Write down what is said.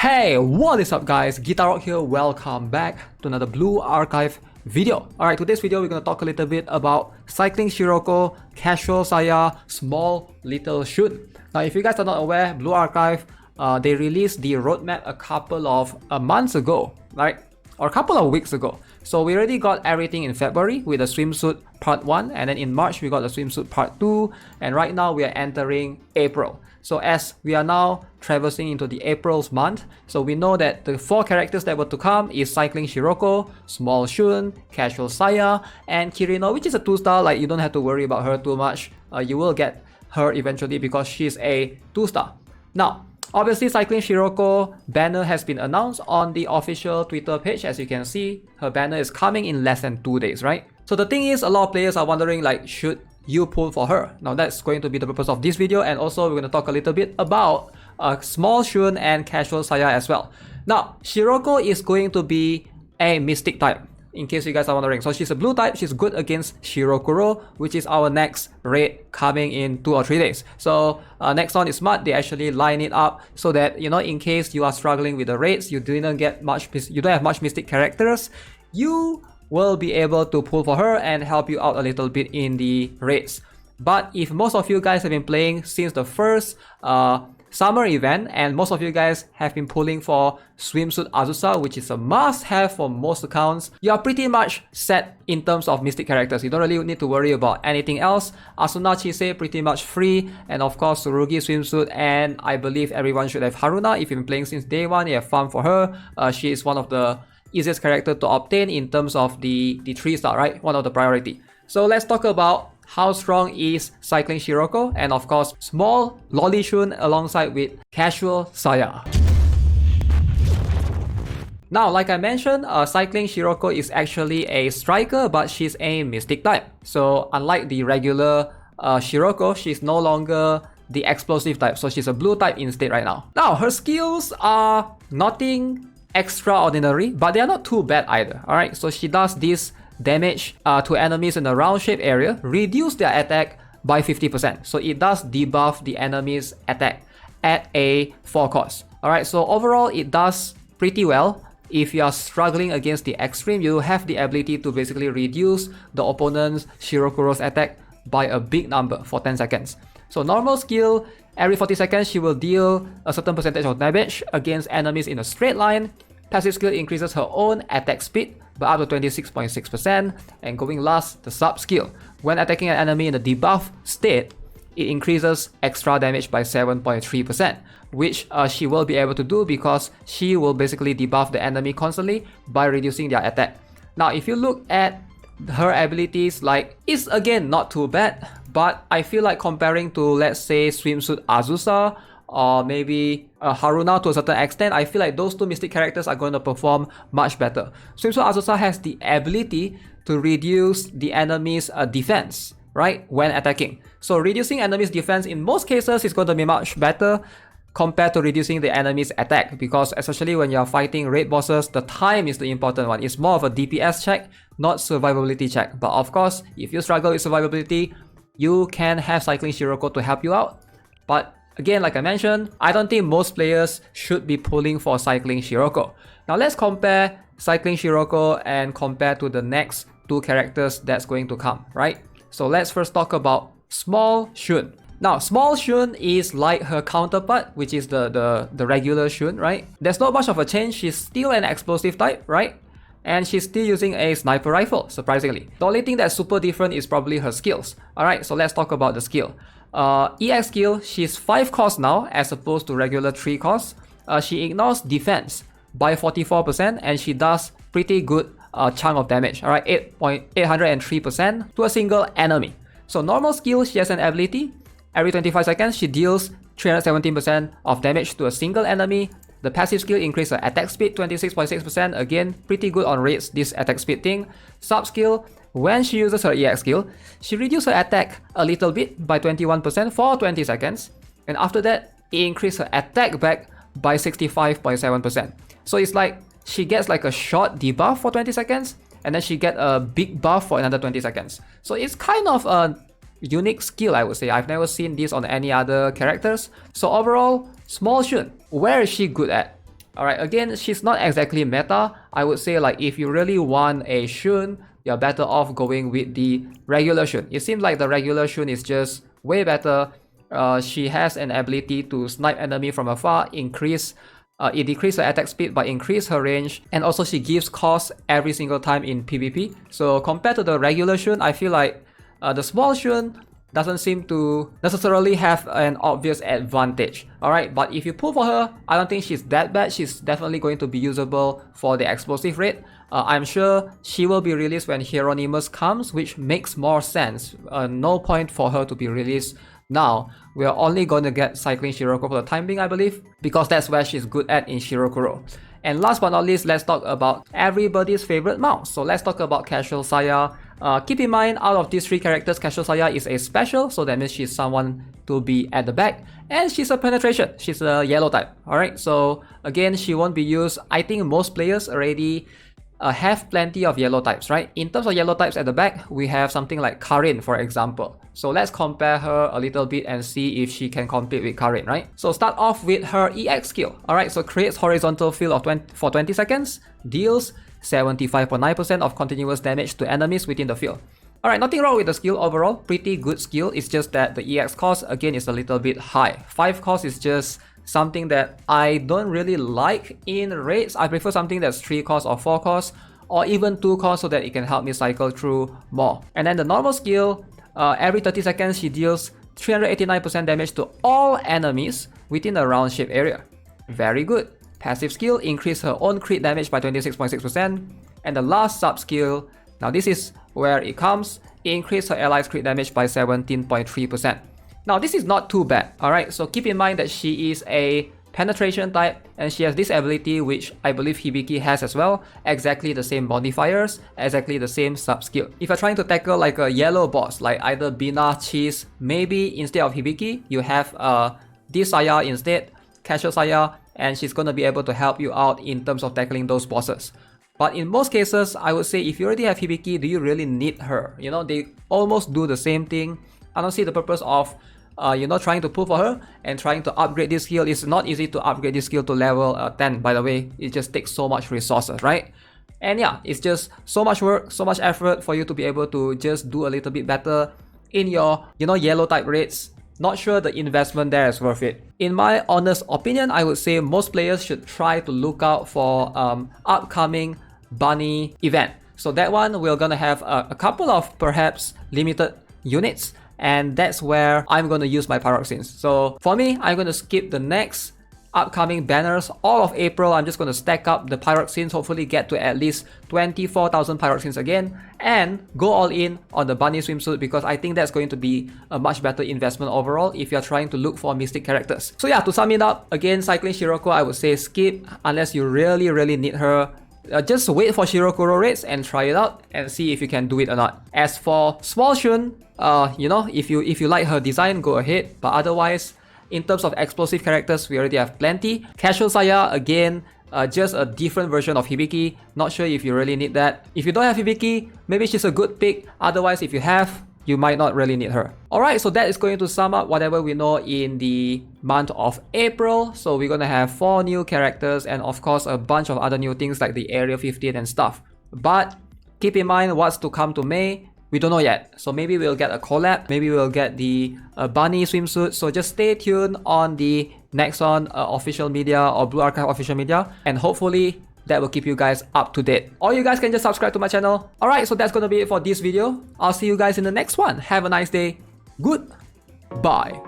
Hey, what is up guys? Guitar Rock here, welcome back to another Blue Archive video. Alright, today's video we're going to talk a little bit about Cycling Shiroko, Casual Saya, Small Little Shun. Now if you guys are not aware, Blue Archive, they released the roadmap a couple of months ago, right? Or a couple of weeks ago. So we already got everything in February with the swimsuit part 1, and then in March we got the swimsuit part 2, and right now we are entering April. So as we are now traversing into the April's month, so we know that the 4 characters that were to come is Cycling Shiroko, Small Shun, Casual Saya, and Kirino, which is a 2-star, like you don't have to worry about her too much. You will get her eventually because she's a 2-star. Now, obviously Cycling Shiroko banner has been announced on the official Twitter page. As you can see, her banner is coming in less than 2 days, right? So the thing is, a lot of players are wondering like, should you pull for her? Now that's going to be the purpose of this video, and also we're going to talk a little bit about Small Shun and Casual Saya as well. Now, Shiroko is going to be a Mystic type, in case you guys are wondering. So she's a blue type, she's good against Shirokuro, which is our next raid coming in 2 or 3 days. So Nexon is smart, they actually line it up so that, you know, in case you are struggling with the raids, you don't have much Mystic characters, you will be able to pull for her and help you out a little bit in the raids. But if most of you guys have been playing since the first summer event, and most of you guys have been pulling for Swimsuit Azusa, which is a must-have for most accounts, you are pretty much set in terms of Mystic characters. You don't really need to worry about anything else. Asuna Chise pretty much free, and of course Tsurugi Swimsuit, and I believe everyone should have Haruna. If you've been playing since day 1, you have fun for her. She is one of the easiest character to obtain in terms of the 3-star, right? One of the priority. So let's talk about how strong is Cycling Shiroko, and of course Small Loli Shun alongside with Casual Saya. Now, like I mentioned, Cycling Shiroko is actually a striker, but she's a Mystic type. So unlike the regular Shiroko, she's no longer the explosive type. So she's a blue type instead right now. Now, her skills are nothing extraordinary, but they are not too bad either. Alright, so she does this damage to enemies in the round shape area, reduce their attack by 50%. So it does debuff the enemy's attack at a 4 cost. Alright, so overall it does pretty well. If you are struggling against the extreme, you have the ability to basically reduce the opponent's Shirokuro's attack by a big number for 10 seconds. So normal skill, every 40 seconds she will deal a certain percentage of damage against enemies in a straight line. Passive skill increases her own attack speed by up to 26.6%, and going last, the sub skill. When attacking an enemy in the debuff state, it increases extra damage by 7.3%, which she will be able to do because she will basically debuff the enemy constantly by reducing their attack. Now, if you look at her abilities, like, it's again not too bad, but I feel like comparing to, let's say, Swimsuit Azusa or maybe Haruna to a certain extent, I feel like those 2 Mystic characters are going to perform much better. Swimsuit Azusa has the ability to reduce the enemy's defense, right, when attacking. So reducing enemy's defense in most cases is going to be much better compared to reducing the enemy's attack, because especially when you're fighting raid bosses, the time is the important one. It's more of a DPS check, not survivability check. But of course, if you struggle with survivability, you can have Cycling Shiroko to help you out. But again, like I mentioned, I don't think most players should be pulling for Cycling Shiroko. Now let's compare Cycling Shiroko and compare to the next 2 characters that's going to come, right? So let's first talk about Small Shun. Now, Small Shun is like her counterpart, which is the regular Shun, right? There's not much of a change. She's still an explosive type, right? And she's still using a sniper rifle, surprisingly. The only thing that's super different is probably her skills. Alright, so let's talk about the skill. EX skill, she's 5 cost now as opposed to regular 3 cost. She ignores defense by 44%, and she does pretty good chunk of damage. Alright, 803% to a single enemy. So normal skill, she has an ability. Every 25 seconds, she deals 317% of damage to a single enemy. The passive skill increases her attack speed 26.6%. Again, pretty good on raids, this attack speed thing. Sub skill, when she uses her EX skill, she reduces her attack a little bit by 21% for 20 seconds. And after that, it increases her attack back by 65.7%. So it's like she gets like a short debuff for 20 seconds, and then she gets a big buff for another 20 seconds. So it's kind of a unique skill, I would say. I've never seen this on any other characters. So overall, Small Shun, where is she good at? Alright, again, she's not exactly meta. I would say like if you really want a Shun, you're better off going with the regular Shun. It seems like the regular Shun is just way better. She has an ability to snipe enemy from afar, it decreases her attack speed but increase her range, and also she gives cost every single time in PvP. So compared to the regular Shun, I feel like the small Shun doesn't seem to necessarily have an obvious advantage. Alright, but if you pull for her, I don't think she's that bad. She's definitely going to be usable for the explosive rate. I'm sure she will be released when Hieronymus comes, which makes more sense. No point for her to be released now. We are only going to get Cycling Shiroko for the time being, I believe, because that's where she's good at in Shirokuro. And last but not least, let's talk about everybody's favorite mount. So let's talk about Casual Saya. Keep in mind, out of these 3 characters, Casual Saya is a special, so that means she's someone to be at the back. And she's a penetration. She's a yellow type. Alright, so again, she won't be used. I think most players already have plenty of yellow types, right? In terms of yellow types at the back, we have something like Karin, for example. So let's compare her a little bit and see if she can compete with Karin, right? So start off with her EX skill. Alright, so creates horizontal field of for 20 seconds, deals 75.9% of continuous damage to enemies within the field. Alright, nothing wrong with the skill overall, pretty good skill. It's just that the EX cost again is a little bit high. 5 cost is just something that I don't really like in raids. I prefer something that's 3 cost or 4 cost, or even 2 cost, so that it can help me cycle through more. And then the normal skill, every 30 seconds she deals 389% damage to all enemies within a round shape area. Very good. Passive skill, increase her own crit damage by 26.6%. And the last sub skill, now this is where it comes, increase her allies crit damage by 17.3%. Now this is not too bad, alright, so keep in mind that she is a penetration type and she has this ability which I believe Hibiki has as well, exactly the same modifiers, exactly the same sub skill. If you're trying to tackle like a yellow boss like either Bina, Cheese, maybe instead of Hibiki you have this Saya instead, Casual Saya, and she's gonna be able to help you out in terms of tackling those bosses. But in most cases, I would say if you already have Hibiki, do you really need her? You know, they almost do the same thing. I don't see the purpose of trying to pull for her and trying to upgrade this skill. It's not easy to upgrade this skill to level 10, by the way. It just takes so much resources, right? And yeah, it's just so much work, so much effort for you to be able to just do a little bit better in your, yellow type raids. Not sure the investment there is worth it. In my honest opinion, I would say most players should try to look out for upcoming bunny event. So that one, we're gonna have a couple of perhaps limited units, and that's where I'm going to use my pyroxenes. So for me, I'm going to skip the next upcoming banners. All of April, I'm just going to stack up the pyroxenes, hopefully get to at least 24,000 pyroxenes again, and go all in on the bunny swimsuit, because I think that's going to be a much better investment overall if you're trying to look for mystic characters. So yeah, to sum it up, again, Cycling Shiroko, I would say skip unless you really need her. Just wait for Shirokuro raids and try it out and see if you can do it or not. As for Small Shun, if you like her design, go ahead. But otherwise, in terms of explosive characters, we already have plenty. Casual Saya, again, just a different version of Hibiki. Not sure if you really need that. If you don't have Hibiki, maybe she's a good pick. Otherwise, if you have, you might not really need her. Alright, so that is going to sum up whatever we know in the month of April. So we're gonna have 4 new characters and of course a bunch of other new things like the Area 15 and stuff. But keep in mind what's to come to May. We don't know yet. So maybe we'll get a collab, maybe we'll get the bunny swimsuit. So just stay tuned on the Nexon official media or Blue Archive official media, and hopefully that will keep you guys up to date. Or you guys can just subscribe to my channel. Alright, so that's gonna be it for this video. I'll see you guys in the next one. Have a nice day. Goodbye.